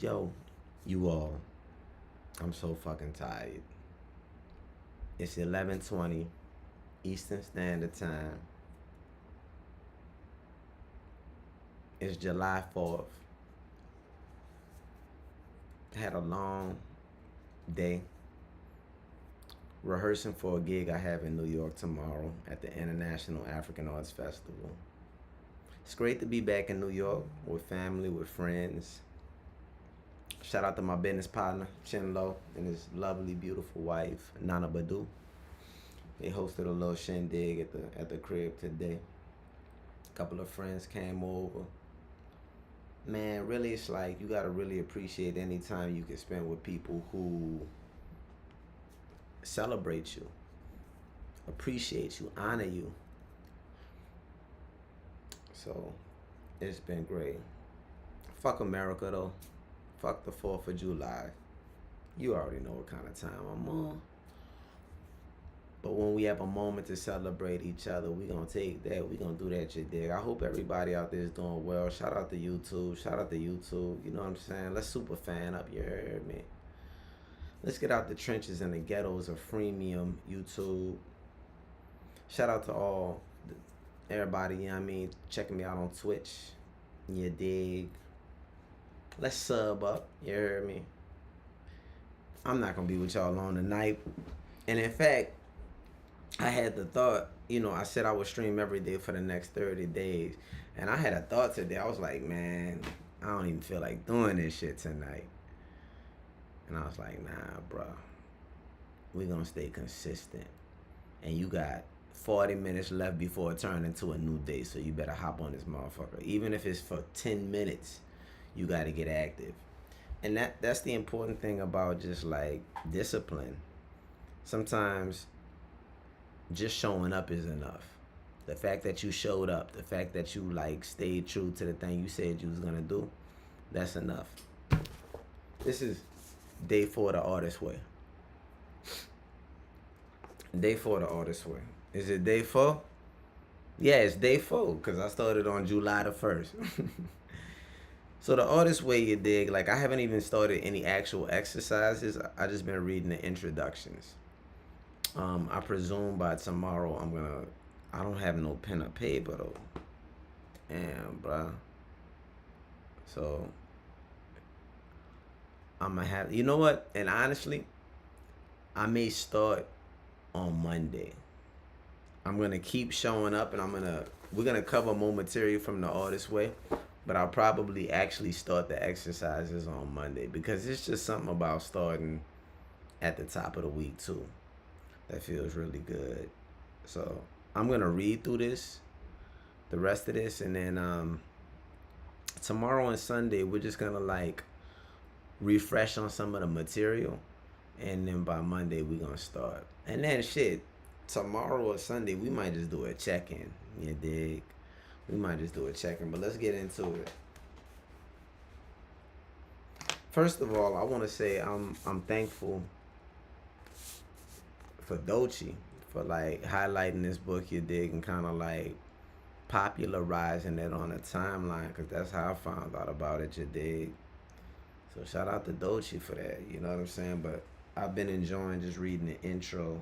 Yo, you all, I'm so fucking tired. It's 11:20 Eastern Standard Time. It's July 4th. Had a long day rehearsing for a gig I have in New York tomorrow at the International African Arts Festival. It's great to be back in New York with family, with friends. Shout out to my business partner, Chinlo, and his lovely, beautiful wife, Nana Badu. They hosted a little shindig at the crib today. A couple of friends came over. Man, really, it's like you gotta really appreciate any time you can spend with people who celebrate you, appreciate you, honor you. So it's been great. Fuck America though. Fuck the 4th of July. You already know what kind of time I'm on. But when we have a moment to celebrate each other, we gonna take that. We gonna do that shit, dig. I hope everybody out there is doing well. Shout out to YouTube. Shout out to YouTube. You know what I'm saying? Let's super fan up. You heard me? Let's get out the trenches and the ghettos of freemium YouTube. Shout out to everybody, you know what I mean, checking me out on Twitch. You dig? Let's sub up. You heard me? I'm not gonna be with y'all on tonight. And in fact, I had the thought, I said I would stream every day for the next 30 days. And I had a thought today. I was like, man, I don't even feel like doing this shit tonight. And I was like, nah, bro. We gonna stay consistent. And you got 40 minutes left before it turns into a new day. So you better hop on this motherfucker. Even if it's for 10 minutes, you gotta get active. And that's the important thing about just like discipline. Sometimes just showing up is enough. The fact that you showed up, the fact that you like stayed true to the thing you said you was gonna do, that's enough. This is day 4 the artist way. Day 4 the artist way. Is it day 4? Yeah, it's day 4 because I started on July the 1st. So the artist way, you dig, like I haven't even started any actual exercises. I just been reading the introductions. I presume by tomorrow I don't have no pen or paper though. Damn, bruh. So I'm gonna have, you know what? And honestly, I may start on Monday. I'm gonna keep showing up and we're gonna cover more material from the artist way, but I'll probably actually start the exercises on Monday because it's just something about starting at the top of the week too that feels really good. So I'm gonna read through the rest of this, and then tomorrow and Sunday we're just gonna like refresh on some of the material, and then by Monday we're gonna start. And then shit, tomorrow or Sunday we might just do a check-in. You dig? We might just do a check-in, but let's get into it. First of all, I want to say I'm thankful for Doechii for like highlighting this book, you dig, and kind of like popularizing it on the timeline, because that's how I found out about it, you dig. So shout out to Doechii for that, you know what I'm saying? But I've been enjoying just reading the intro.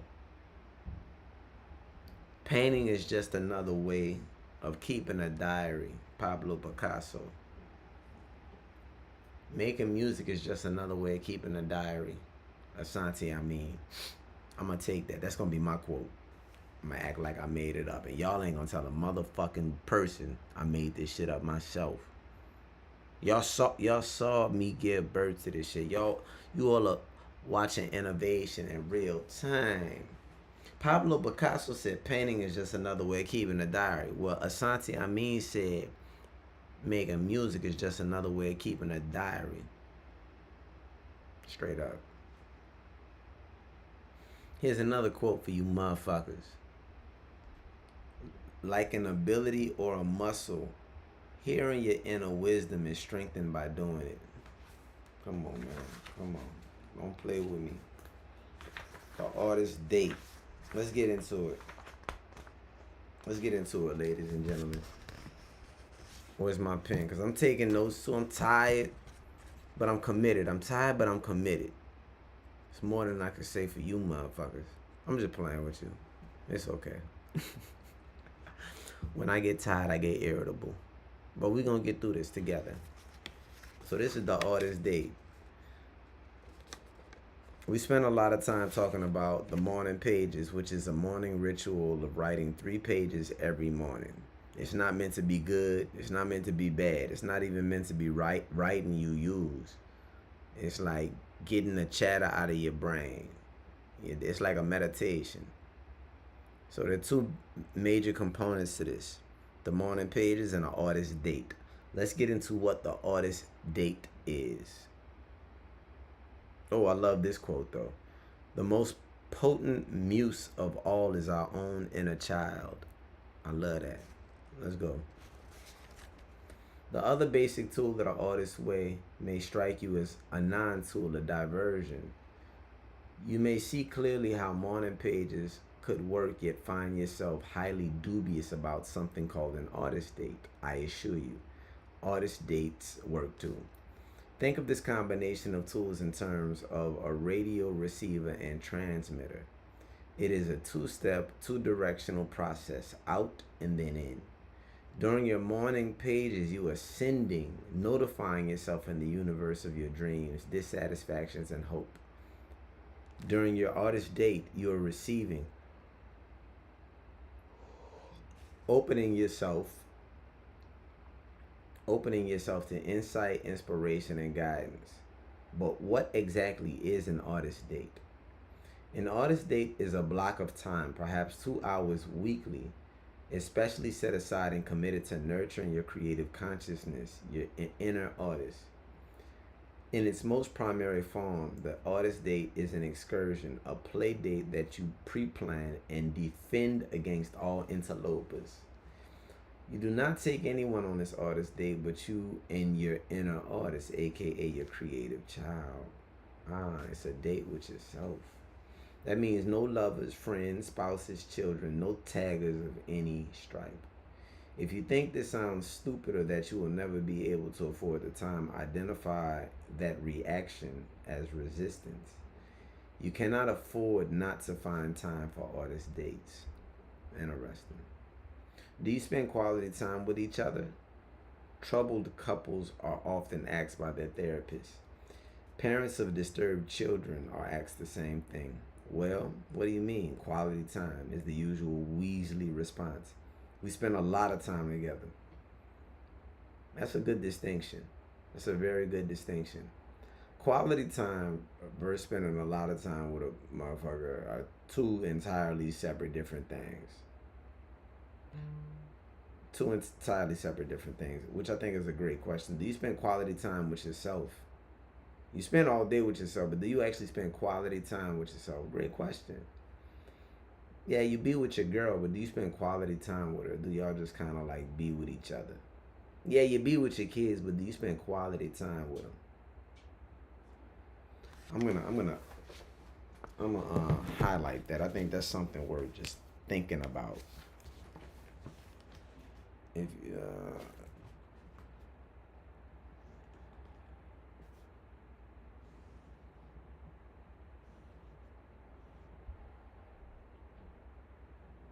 Painting is just another way of keeping a diary, Pablo Picasso. Making music is just another way of keeping a diary, Asante Amin. I'm gonna take that. That's gonna be my quote. I'm gonna act like I made it up, and y'all ain't gonna tell a motherfucking person I made this shit up myself. Y'all saw me give birth to this shit. You all are watching innovation in real time. Pablo Picasso said painting is just another way of keeping a diary. Well, Asante Amin said making music is just another way of keeping a diary. Straight up. Here's another quote for you motherfuckers. Like an ability or a muscle, hearing your inner wisdom is strengthened by doing it. Come on, man. Come on. Don't play with me. The artist date. Let's get into it. Let's get into it, ladies and gentlemen. Where's my pen? Because I'm taking notes too. I'm tired. but I'm committed. I'm tired, but I'm committed. It's more than I can say for you motherfuckers. I'm just playing with you. It's okay. When I get tired, I get irritable. But we're going to get through this together. So this is the artist date. We spend a lot of time talking about the morning pages, which is a morning ritual of writing 3 pages every morning. It's not meant to be good. It's not meant to be bad. It's not even meant to be writing you use. It's like getting the chatter out of your brain. It's like a meditation. So there are 2 major components to this: the morning pages and the artist date. Let's get into what the artist date is. Oh, I love this quote though. The most potent muse of all is our own inner child. I love that. Let's go. The other basic tool that an artist's way may strike you as a non-tool, a diversion. You may see clearly how morning pages could work, yet find yourself highly dubious about something called an artist date. I assure you, artist dates work too. Think of this combination of tools in terms of a radio receiver and transmitter. It is a 2-step, 2-directional process, out and then in. During your morning pages, you are sending, notifying yourself in the universe of your dreams, dissatisfactions, and hope. During your artist date, you are receiving, opening yourself to insight, inspiration, and guidance. But what exactly is an artist date? An artist date is a block of time, perhaps 2 hours weekly, especially set aside and committed to nurturing your creative consciousness, your inner artist. In its most primary form, the artist date is an excursion, a play date that you pre-plan and defend against all interlopers. You do not take anyone on this artist date but you and your inner artist, aka your creative child. It's a date with yourself. That means no lovers, friends, spouses, children, no taggers of any stripe. If you think this sounds stupid or that you will never be able to afford the time, identify that reaction as resistance. You cannot afford not to find time for artist dates. Interesting. Do you spend quality time with each other? Troubled couples are often asked by their therapists. Parents of disturbed children are asked the same thing. Well, what do you mean? Quality time is the usual Weasley response. We spend a lot of time together. That's a good distinction. That's a very good distinction. Quality time versus spending a lot of time with a motherfucker are 2 entirely separate different things. 2 entirely separate different things, which I think is a great question. Do you spend quality time with yourself? You spend all day with yourself, but do you actually spend quality time with yourself? Great question. Yeah, you be with your girl, but do you spend quality time with her? Do y'all just kind of like be with each other? Yeah, you be with your kids, but do you spend quality time with them? I'm gonna highlight that. I think that's something worth just thinking about. If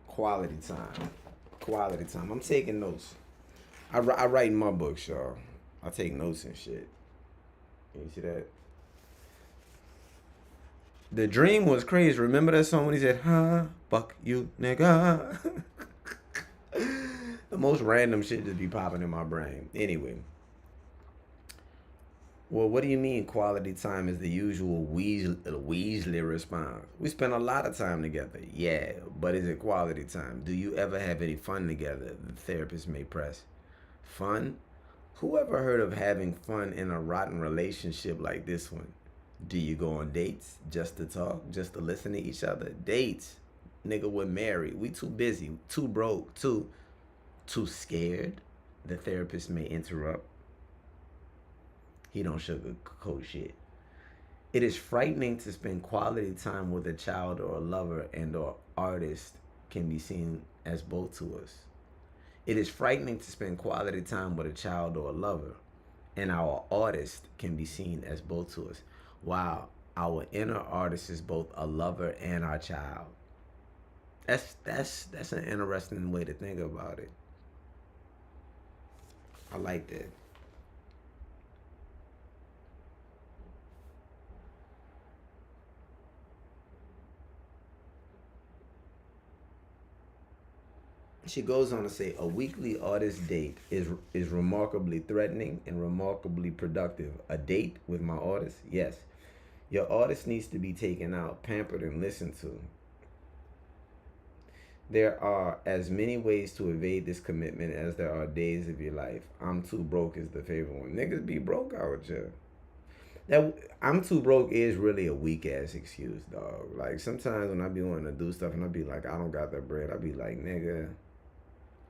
quality time. I'm taking notes. I write in my books, y'all. I take notes and shit. You see that? The Dream was crazy. Remember that song when he said, "Huh, fuck you, nigga." The most random shit just be popping in my brain. Anyway. Well, what do you mean quality time is the usual Weasley response? We spend a lot of time together. Yeah, but is it quality time? Do you ever have any fun together? The therapist may press. Fun? Who ever heard of having fun in a rotten relationship like this one? Do you go on dates just to talk, just to listen to each other? Dates? Nigga, we're married. We too busy, too broke, too scared. The therapist may interrupt. He don't sugarcoat shit. It is frightening to spend quality time with a child or a lover and or artist can be seen as both to us. It is frightening to spend quality time with a child or a lover and our artist can be seen as both to us, while our inner artist is both a lover and our child. That's an interesting way to think about it. I like that. She goes on to say, a weekly artist date is remarkably threatening and remarkably productive. A date with my artist? Yes. Your artist needs to be taken out, pampered, and listened to. There are as many ways to evade this commitment as there are days of your life. I'm too broke is the favorite one. Niggas be broke out here. That I'm too broke is really a weak ass excuse, dog. Like sometimes when I be wanting to do stuff and I be like, I don't got that bread. I be like, nigga,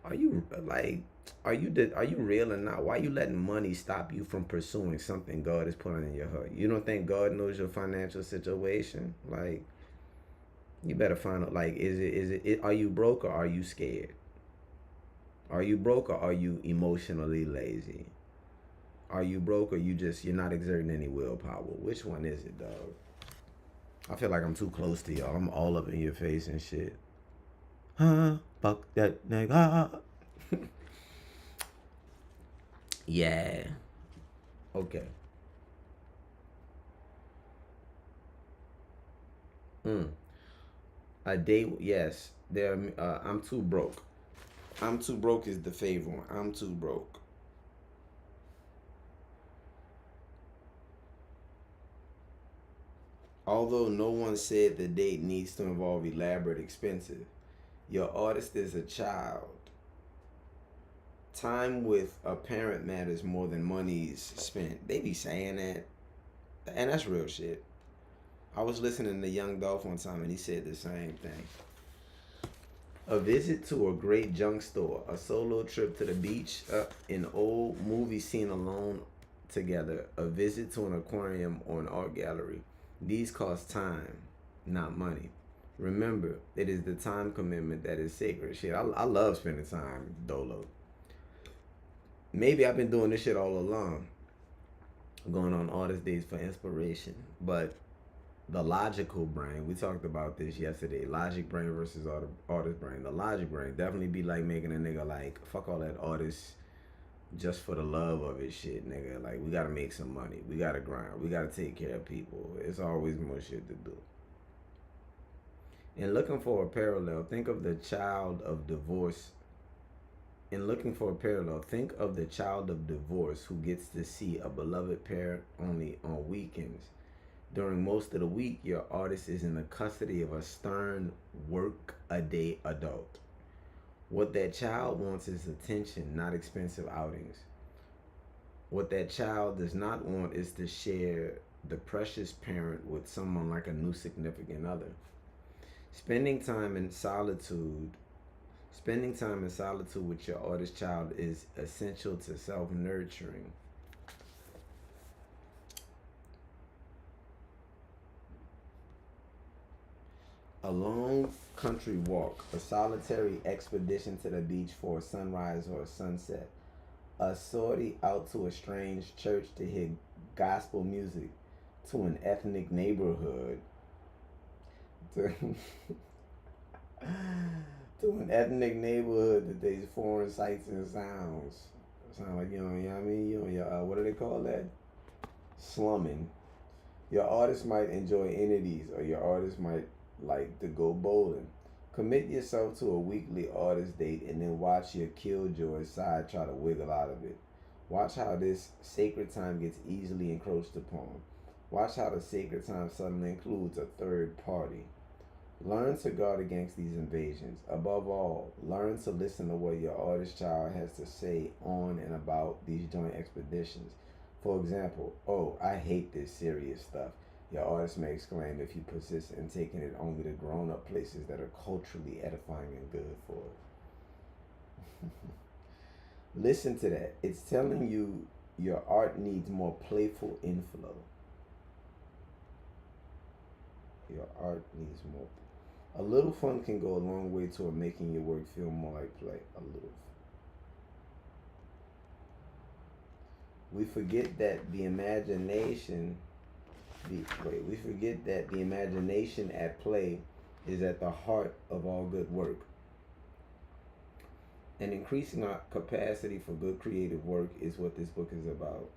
are you like, are you real or not? Why you letting money stop you from pursuing something God is putting in your heart? You don't think God knows your financial situation? Like, you better find out. Like, are you broke or are you scared? Are you broke or are you emotionally lazy? Are you broke or you're not exerting any willpower? Which one is it, dog? I feel like I'm too close to y'all. I'm all up in your face and shit. Huh? Fuck that nigga. Yeah. Okay. Mm. A date? Yes. There. I'm too broke. I'm too broke is the favorite one. I'm too broke. Although no one said the date needs to involve elaborate expensive, your artist is a child. Time with a parent matters more than money's spent. They be saying that, and that's real shit. I was listening to Young Dolph one time, and he said the same thing. A visit to a great junk store, a solo trip to the beach, an old movie scene alone together, a visit to an aquarium or an art gallery. These cost time, not money. Remember, it is the time commitment that is sacred. Shit, I love spending time, Dolo. Maybe I've been doing this shit all along, going on artist days for inspiration. But the logical brain, we talked about this yesterday. Logic brain versus artist brain. The logic brain definitely be like making a nigga like fuck all that artist just for the love of it shit, nigga. Like we gotta make some money. We gotta grind. We gotta take care of people. It's always more shit to do. And looking for a parallel, think of the child of divorce. In looking for a parallel, think of the child of divorce who gets to see a beloved parent only on weekends. During most of the week, your artist is in the custody of a stern, work a day adult. What that child wants is attention, not expensive outings. What that child does not want is to share the precious parent with someone like a new significant other. Spending time in solitude Spending time in solitude with your artist child is essential to self nurturing. A long country walk, a solitary expedition to the beach for a sunrise or a sunset, a sortie out to a strange church to hear gospel music, to an ethnic neighborhood, to, to an ethnic neighborhood that there's foreign sights and sounds. Sound like you know what I mean? What do they call that? Slumming. Your artist might enjoy any of these, or your artist might like to go bowling. Commit yourself to a weekly artist date and then watch your killjoy side try to wiggle out of it. Watch how this sacred time gets easily encroached upon. Watch how the sacred time suddenly includes a third party. Learn to guard against these invasions. Above all, learn to listen to what your artist child has to say on and about these joint expeditions. For example, oh, I hate this serious stuff. Your artist may exclaim if you persist in taking it only to grown up places that are culturally edifying and good for it. Listen to that. It's telling you your art needs more playful inflow. Your art needs more. A little fun can go a long way toward making your work feel more like play. A little. we forget that the imagination, we forget that the imagination at play is at the heart of all good work. And increasing our capacity for good creative work is what this book is about.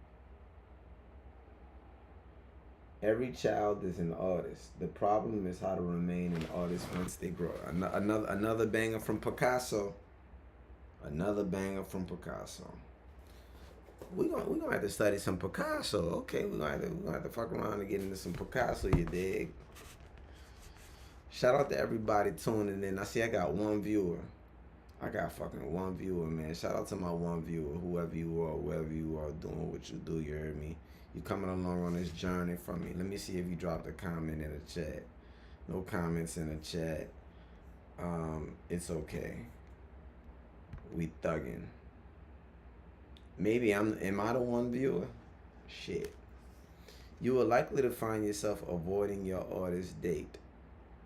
Every child is an artist. The problem is how to remain an artist once they grow. Another banger from Picasso. Another banger from Picasso. We gonna have to study some Picasso. Okay, we gonna have to fuck around and get into some Picasso. You dig? Shout out to everybody tuning in. I see I got one viewer. I got fucking one viewer, man. Shout out to my one viewer, whoever you are, wherever you are, doing what you do. You heard me? You coming along on this journey from me. Let me see if you dropped a comment in the chat. No comments in the chat. It's okay. We thugging. Maybe am I the one viewer? Shit. You are likely to find yourself avoiding your artist date,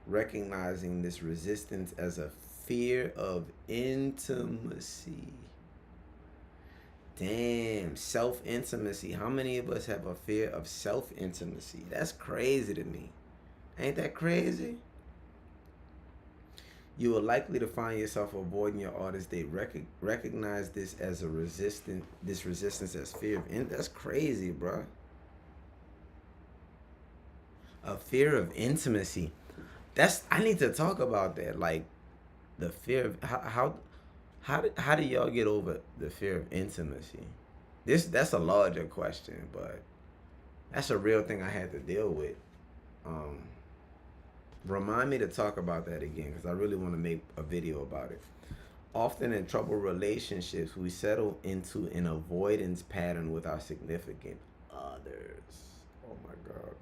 recognizing this resistance as a fear of intimacy. Damn, self-intimacy. How many of us have a fear of self-intimacy? That's crazy to me. Ain't that crazy? You are likely to find yourself avoiding your artist date. Recognize this as a resistance as fear of that's crazy, bro. A fear of intimacy. I need to talk about that. Like the fear of how do y'all get over the fear of intimacy? That's a larger question, but that's a real thing I had to deal with. Remind me to talk about that again, because I really want to make a video about it. Often in troubled relationships, we settle into an avoidance pattern with our significant others. Oh my God.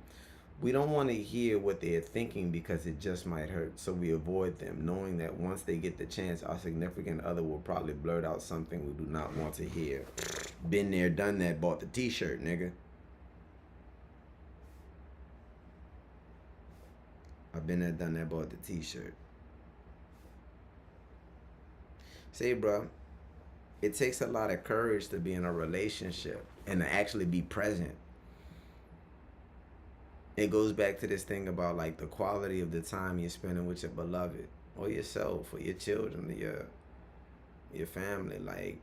We don't want to hear what they're thinking because it just might hurt, so we avoid them, knowing that once they get the chance, our significant other will probably blurt out something we do not want to hear. Been there, done that, bought the t-shirt, nigga. I've been there, done that, bought the t-shirt. Say, bro, it takes a lot of courage to be in a relationship and to actually be present. It goes back to this thing about like the quality of the time you're spending with your beloved or yourself or your children or your family. Like,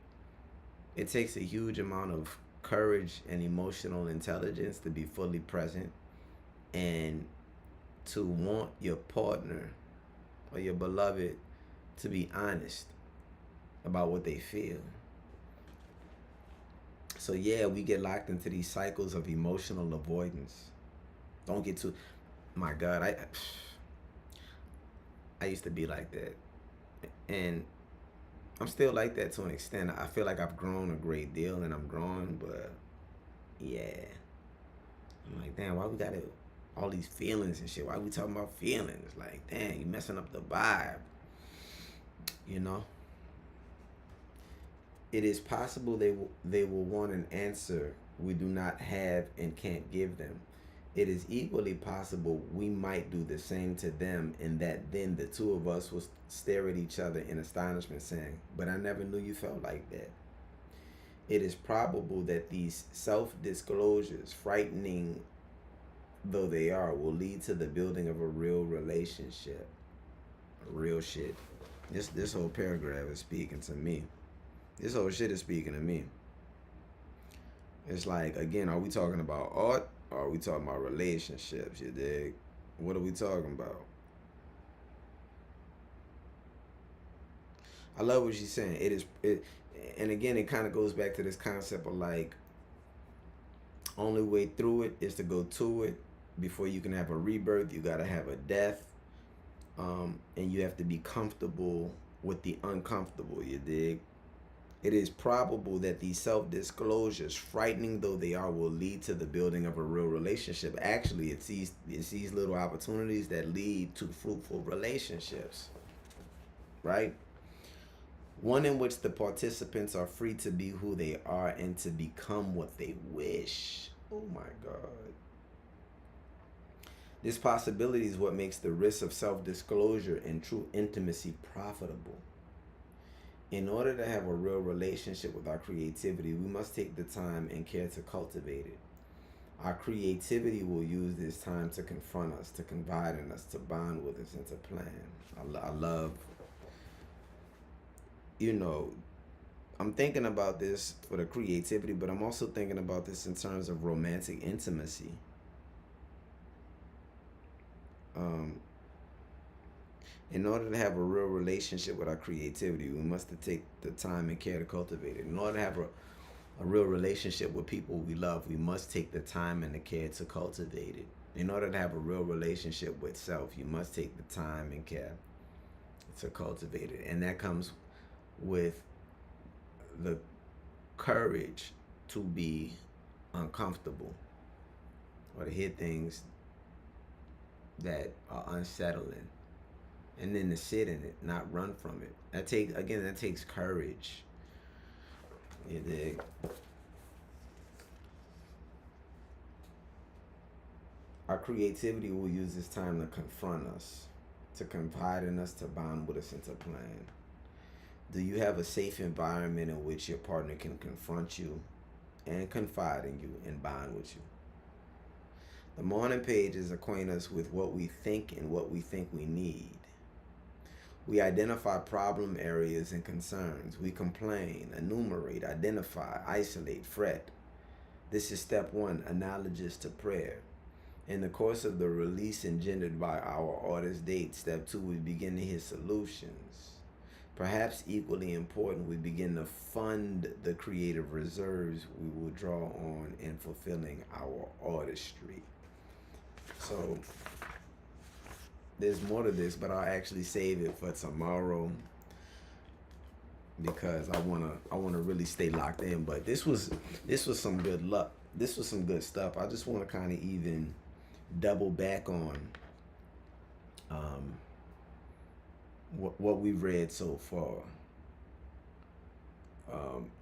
it takes a huge amount of courage and emotional intelligence to be fully present and to want your partner or your beloved to be honest about what they feel. So yeah, we get locked into these cycles of emotional avoidance. Don't get too, my God, I used to be like that. And I'm still like that to an extent. I feel like I've grown a great deal and I'm growing, but yeah. I'm like, damn, why we got all these feelings and shit? Why we talking about feelings? Like, damn, you messing up the vibe. You know? It is possible they will want an answer we do not have and can't give them. It is equally possible we might do the same to them, and that then the two of us will stare at each other in astonishment saying, but I never knew you felt like that. It is probable that these self-disclosures, frightening though they are, will lead to the building of a real relationship. Real shit. This whole paragraph is speaking to me. This whole shit is speaking to me. It's like, again, are we talking about art? Or are we talking about relationships, you dig? What are we talking about? I love what she's saying. And again, it kind of goes back to this concept of like, only way through it is to go to it. Before you can have a rebirth, you gotta have a death. And you have to be comfortable with the uncomfortable, you dig? It is probable that these self-disclosures, frightening though they are, will lead to the building of a real relationship. Actually, it's these little opportunities that lead to fruitful relationships, right? One in which the participants are free to be who they are and to become what they wish. Oh my God. This possibility is what makes the risk of self-disclosure and true intimacy profitable. In order to have a real relationship with our creativity, we must take the time and care to cultivate it. Our creativity will use this time to confront us, to confide in us, to bond with us, and to plan. I love, you know, I'm thinking about this for the creativity, but I'm also thinking about this in terms of romantic intimacy. Um, in order to have a real relationship with our creativity, we must take the time and care to cultivate it. In order to have a real relationship with people we love, we must take the time and the care to cultivate it. In order to have a real relationship with self, you must take the time and care to cultivate it. And that comes with the courage to be uncomfortable or to hear things that are unsettling, and then to sit in it, not run from it. That takes courage. You dig? Our creativity will use this time to confront us, to confide in us, to bond with us, and to plan. Do you have a safe environment in which your partner can confront you and confide in you and bond with you? The morning pages acquaint us with what we think and what we think we need. We identify problem areas and concerns. We complain, enumerate, identify, isolate, fret. This is step one, analogous to prayer. In the course of the release engendered by our artist date, step two, we begin to hear solutions. Perhaps equally important, we begin to fund the creative reserves we will draw on in fulfilling our artistry. So there's more to this, but I'll actually save it for tomorrow because I wanna really stay locked in. But this was some good luck. This was some good stuff. I just want to kind of even double back on what we've read so far.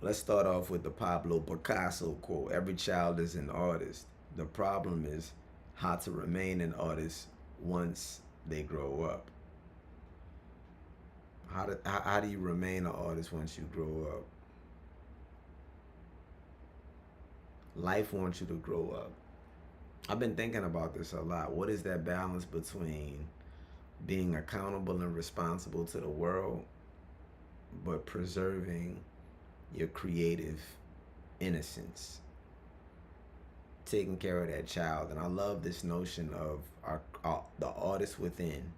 Let's start off with the Pablo Picasso quote: "Every child is an artist. The problem is how to remain an artist once they grow up." How do you remain an artist once you grow up? Life wants you to grow up. I've been thinking about this a lot. What is that balance between being accountable and responsible to the world, but preserving your creative innocence, taking care of that child? And I love this notion of the artist within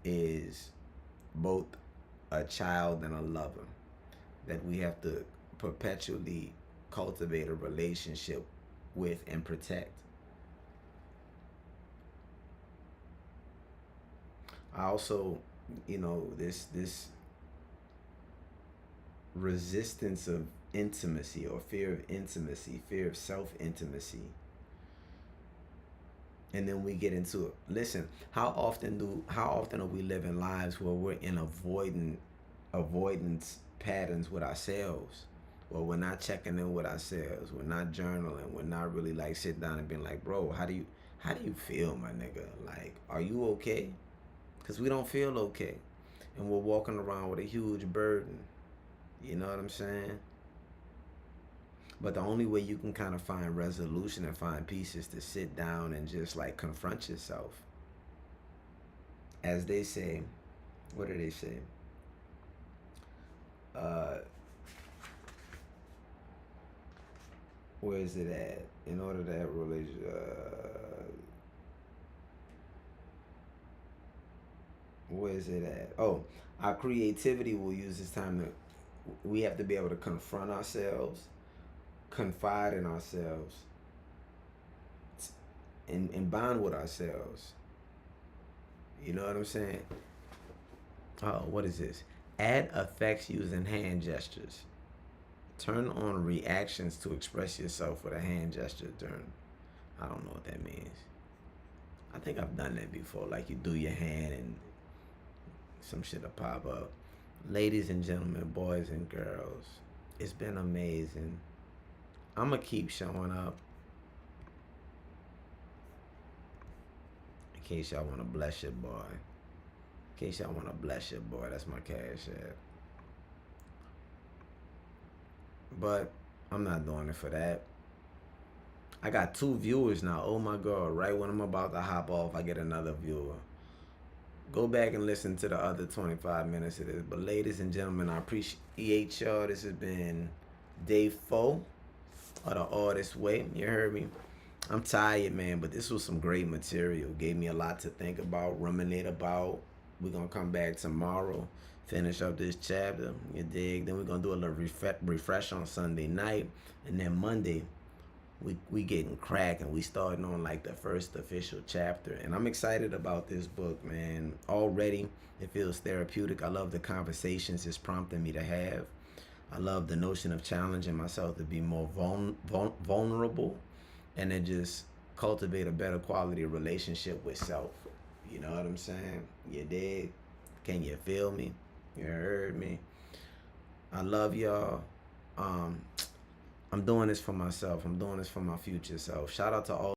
is both a child and a lover, that we have to perpetually cultivate a relationship with and protect. I also, this resistance of intimacy or fear of intimacy, fear of self-intimacy. And then we get into it. Listen, how often are we living lives where we're in avoidance patterns with ourselves? Well, we're not checking in with ourselves. We're not journaling. We're not really like sitting down and being like, bro, how do you feel, my nigga? Like, are you okay? Because we don't feel okay. And we're walking around with a huge burden. You know what I'm saying? But the only way you can kind of find resolution and find peace is to sit down and just like confront yourself. As they say, what do they say? Where is it at? In order to have a relationship, where is it at? Oh, our creativity will use this time to. We have to be able to confront ourselves, confide in ourselves, and bond with ourselves. You know what I'm saying? Oh, what is this? Add effects using hand gestures. Turn on reactions to express yourself with a hand gesture. I don't know what that means. I think I've done that before. Like you do your hand and some shit will pop up. Ladies and gentlemen, boys and girls, it's been amazing. I'm going to keep showing up in case y'all want to bless your boy. That's my cash app. But I'm not doing it for that. I got 2 viewers now. Oh my God. Right when I'm about to hop off, I get another viewer. Go back and listen to the other 25 minutes of this. But ladies and gentlemen, I appreciate y'all. This has been day 4 of the Artist Way. You heard me? I'm tired, man, but this was some great material. Gave me a lot to think about, ruminate about. We're going to come back tomorrow, finish up this chapter. You dig? Then we're going to do a little refresh on Sunday night. And then Monday, we getting cracking. We starting on like the first official chapter. And I'm excited about this book, man. Already, it feels therapeutic. I love the conversations it's prompting me to have. I love the notion of challenging myself to be more vulnerable and then just cultivate a better quality relationship with self. You know what I'm saying? You dig? Can you feel me? You heard me? I love y'all. I'm doing this for myself. I'm doing this for my future self. Shout out to all